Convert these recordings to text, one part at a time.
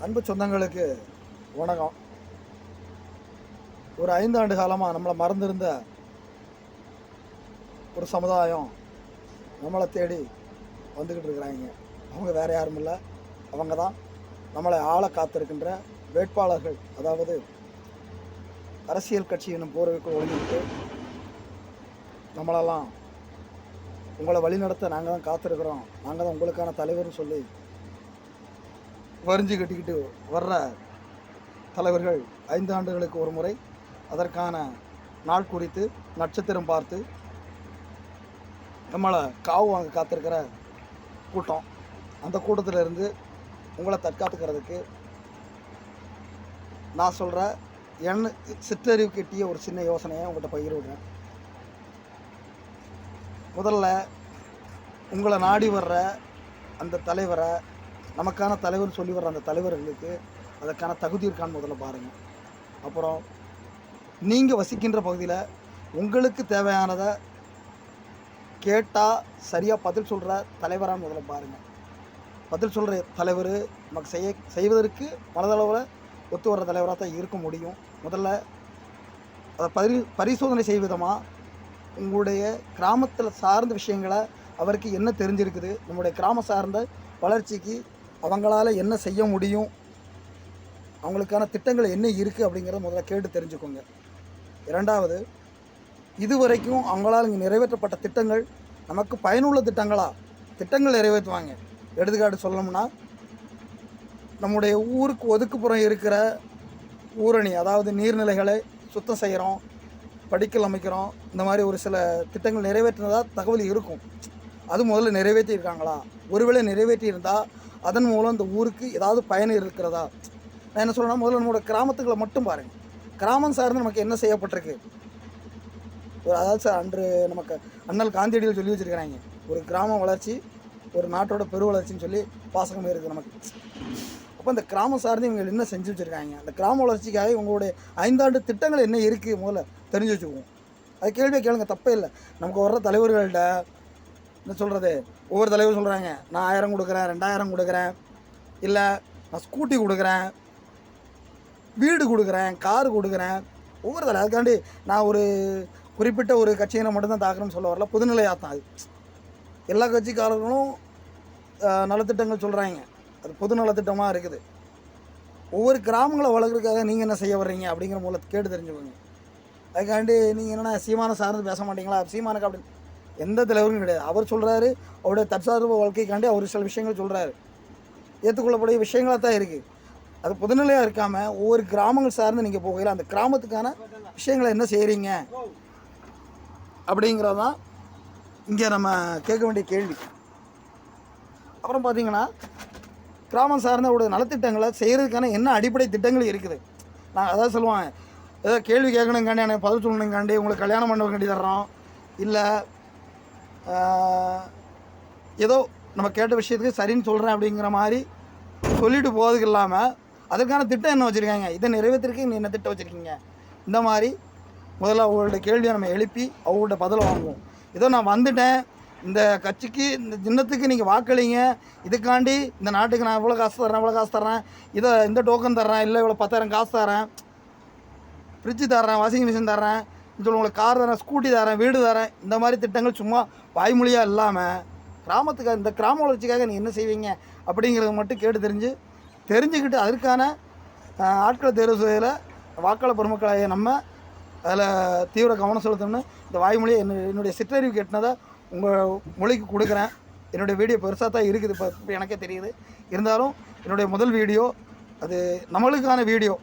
அன்பு சொந்தங்களுக்கு வணக்கம். ஒரு 5 ஆண்டு காலமாக நம்மளை மறந்திருந்த ஒரு சமுதாயம் நம்மளை தேடி வந்துக்கிட்டு இருக்கிறாங்க. அவங்க வேறு யாரும் இல்லை, அவங்க தான் நம்மளை ஆள காத்திருக்கின்ற வேட்பாளர்கள். அதாவது அரசியல் கட்சி என்னும் போர்வைக்குள் ஒழிஞ்சிட்டு நம்மளெல்லாம் உங்களை வழிநடத்த நாங்கள் தான் காத்திருக்கிறோம், நாங்கள் தான் உங்களுக்கான தலைவர்னு சொல்லி வரிஞ்சு கட்டிக்கிட்டு வர்ற தலைவர்கள் 5 ஆண்டுகளுக்கு ஒரு முறை அதற்கான நாள் குறித்து நட்சத்திரம் பார்த்து நம்மளை காவு வாங்க காத்திருக்கிற கூட்டம். அந்த கூட்டத்தில் இருந்து உங்களை தற்காத்துக்கிறதுக்கு நான் சொல்கிற சிற்றறிவு கட்டிய ஒரு சின்ன யோசனையை உங்கள்கிட்ட பகிர்விடுறேன். முதல்ல உங்களை நாடி வர்ற அந்த தலைவரை, நமக்கான தலைவர்னு சொல்லி வர்ற அந்த தலைவர்களுக்கு அதற்கான தகுதி இருக்கான்னு முதல்ல பாருங்கள். அப்புறம் நீங்கள் வசிக்கின்ற பகுதியில் உங்களுக்கு தேவையானதை கேட்டால் சரியாக பதில் சொல்கிற தலைவரான்னு முதல்ல பாருங்கள். பதில் சொல்கிற தலைவர் நமக்கு செய்வதற்கு மனதளவில் ஒத்து வர்ற தலைவராக தான் இருக்க முடியும். முதல்ல அதை பரிசோதனை செய்ய விதமாக உங்களுடைய கிராமத்தில் சார்ந்த விஷயங்களை அவருக்கு என்ன தெரிஞ்சிருக்குது, நம்முடைய கிராமம் சார்ந்த வளர்ச்சிக்கு அவங்களால என்ன செய்ய முடியும், அவங்களுக்கான திட்டங்கள் என்ன இருக்குது அப்படிங்கிறத முதல்ல கேட்டு தெரிஞ்சுக்கோங்க. இரண்டாவது, இதுவரைக்கும் அவங்களால் இங்கே நிறைவேற்றப்பட்ட திட்டங்கள் நமக்கு பயனுள்ள திட்டங்கள் நிறைவேற்றுவாங்க. எடுத்துக்காட்டு சொல்லணும்னா, நம்முடைய ஊருக்கு ஒதுக்குப்புறம் இருக்கிற ஊரணி, அதாவது நீர்நிலைகளை சுத்தம் செய்கிறோம், படிக்கல் அமைக்கிறோம், இந்த மாதிரி ஒரு சில திட்டங்கள் நிறைவேற்றினதாக தகவல் இருக்கும். அது முதல்ல நிறைவேற்றியிருக்காங்களா, ஒருவேளை நிறைவேற்றியிருந்தால் அதன் மூலம் இந்த ஊருக்கு ஏதாவது பயன் இருக்கிறதா. நான் என்ன சொல்கிறேன்னா, முதல்ல நம்மளோட கிராமத்துக்களை மட்டும் பாருங்கள். கிராமம் சார்ந்து நமக்கு என்ன செய்யப்பட்டிருக்கு. அதாவது சார், அன்று நமக்கு அண்ணல் காந்தியடிகள் சொல்லி வச்சுருக்கிறாங்க, ஒரு கிராம வளர்ச்சி ஒரு நாட்டோட பெரு வளர்ச்சின்னு சொல்லி வாசகமே இருக்குது நமக்கு. அப்போ இந்த கிராமம் சார்ந்து இவங்க என்ன செஞ்சு வச்சுருக்காங்க, அந்த கிராம வளர்ச்சிக்காக இவங்களுடைய 5 ஆண்டு திட்டங்கள் என்ன இருக்குது முதல்ல தெரிஞ்சு வச்சுக்குவோம். அது கேள்வியை கேளுங்க, தப்பே இல்லை. நமக்கு வர்ற தலைவர்கள்ட்ட என்ன சொல்கிறது, ஒவ்வொரு தலைவரும் சொல்கிறாங்க, நான் 1000 கொடுக்குறேன், 2000 கொடுக்குறேன், இல்லை நான் ஸ்கூட்டி கொடுக்குறேன், வீடு கொடுக்குறேன், காரு கொடுக்குறேன். ஒவ்வொரு தலை அதுக்காண்டி நான் ஒரு குறிப்பிட்ட ஒரு கட்சியினை மட்டும்தான் தாக்குறேன்னு சொல்ல வரல, பொதுநிலையாத்தான் அது. எல்லா கட்சிக்காரர்களும் நலத்திட்டங்கள் சொல்கிறாங்க, அது பொது நலத்திட்டமாக இருக்குது. ஒவ்வொரு கிராமங்களை வளர்க்குறதுக்காக நீங்கள் என்ன செய்ய வர்றீங்க அப்படிங்கிற மூலத்தை கேட்டு தெரிஞ்சுக்கோங்க. அதுக்காண்டி நீங்கள் என்னென்னா சீமானை சார்ந்து பேச மாட்டீங்களா, சீமானுக்கு அப்படின்னு எந்த தலைவரும் கிடையாது. அவர் சொல்கிறாரு, அவருடைய தற்சார்பு வாழ்க்கைக்காண்டி அவர் சில விஷயங்கள் சொல்கிறாரு, ஏற்றுக்கொள்ளக்கூடிய விஷயங்களாக தான் இருக்குது. அது பொதுநிலையாக இருக்காமல் ஒவ்வொரு கிராமங்கள் சார்ந்து நீங்கள் போகையில் அந்த கிராமத்துக்கான விஷயங்களை என்ன செய்கிறீங்க அப்படிங்கிறதான் இங்கே நம்ம கேட்க வேண்டிய கேள்வி. அப்புறம் பார்த்திங்கன்னா, கிராமம் சார்ந்த அவருடைய நலத்திட்டங்களை செய்கிறதுக்கான என்ன அடிப்படை திட்டங்கள் இருக்குது. நான் அதாவது சொல்லுவாங்க, ஏதோ கேள்வி கேட்கணுங்காண்டி எனக்கு பதில் சொல்லணுங்காண்டி உங்களுக்கு கல்யாணம் பண்ண வேண்டி தர்றோம், இல்லை ஏதோ நம்ம கேட்ட விஷயத்துக்கு சரின்னு சொல்கிறேன் அப்படிங்கிற மாதிரி சொல்லிட்டு போகிறதுக்கு இல்லாமல் அதுக்கான திட்டம் என்ன வச்சுருக்காங்க, இதை நிறைவேற்றிருக்கு நீ என்ன திட்டம் வச்சுருக்கீங்க, இந்த மாதிரி முதல்ல அவங்களுடைய கேள்வியை நம்ம எழுப்பி அவங்கள்ட்ட பதில் வாங்குவோம். ஏதோ நான் வந்துட்டேன், இந்த கட்சிக்கு இந்த சின்னத்துக்கு நீங்கள் வாக்களிங்க, இதுக்காண்டி இந்த நாட்டுக்கு நான் இவ்வளோ காசு தர்றேன், இதை இந்த டோக்கன் தர்றேன், இல்லை இவ்வளோ 10,000 காசு தரேன், ஃப்ரிட்ஜு தர்றேன், வாஷிங் மிஷின் தர்றேன், உங்களுக்கு கார் தரேன், ஸ்கூட்டி தரேன், வீடு தரேன், இந்த மாதிரி திட்டங்கள் சும்மா வாய்மொழியாக இல்லாமல் கிராமத்துக்காக இந்த கிராம வளர்ச்சிக்காக நீங்கள் என்ன செய்வீங்க அப்படிங்கிறத மட்டும் கேட்டு தெரிஞ்சுக்கிட்டு அதற்கான ஆட்களை தேர்வு செய்யல வாக்காளர் பெருமக்களாக நம்ம அதில் தீவிர கவனம் செலுத்தணும்னு இந்த வாய்மொழியை என்னுடைய சிற்றறிவு கேட்டினதை உங்கள் மொழிக்கு கொடுக்குறேன். என்னுடைய வீடியோ பெருசாக தான் இருக்குது, இப்போ எனக்கே தெரியுது. இருந்தாலும் என்னுடைய முதல் வீடியோ, அது நம்மளுக்கான வீடியோ,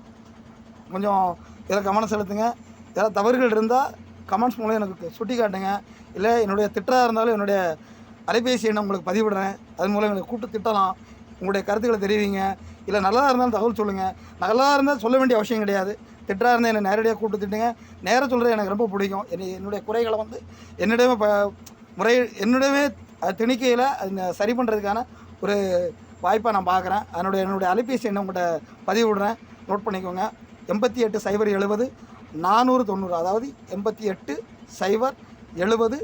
கொஞ்சம் இதில் கவனம் செலுத்துங்க. ஏதாவது தவறுகள் இருந்தால் கமெண்ட்ஸ் மூலம் எனக்கு சுட்டி காட்டுங்க. இல்லை என்னுடைய திட்டமாக இருந்தாலும் என்னுடைய அலைபேசி எண்ணை உங்களுக்கு பதிவிடுறேன், அதன் மூலம் எனக்கு கூப்பிட்டு திட்டலாம், உங்களுடைய கருத்துக்களை தெரிவிங்க. இல்லை நல்லதாக இருந்தாலும் தகவல் சொல்லுங்கள். நல்லதாக இருந்தால் சொல்ல வேண்டிய அவசியம் கிடையாது, திட்டாக இருந்தால் என்னை நேரடியாக கூப்பிட்டு திட்டுங்க. நேராக சொல்கிறது எனக்கு ரொம்ப பிடிக்கும். என்னுடைய குறைகளை வந்து என்னிடமே திணிக்கையில் அதை சரி பண்ணுறதுக்கான ஒரு வாய்ப்பாக நான் பார்க்குறேன். என்னுடைய அலைபேசி எண்ணை உங்கள்கிட்ட பதிவு விடுறேன், நோட் பண்ணிக்கோங்க. 88 070 490, அதாவது 88 070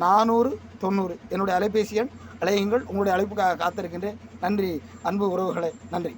490 என்னுடைய அலைபேசி எண். அலையுங்கள். உங்களுடைய அழைப்புக்காக காத்திருக்கின்றேன். நன்றி அன்பு உறவுகளே, நன்றி.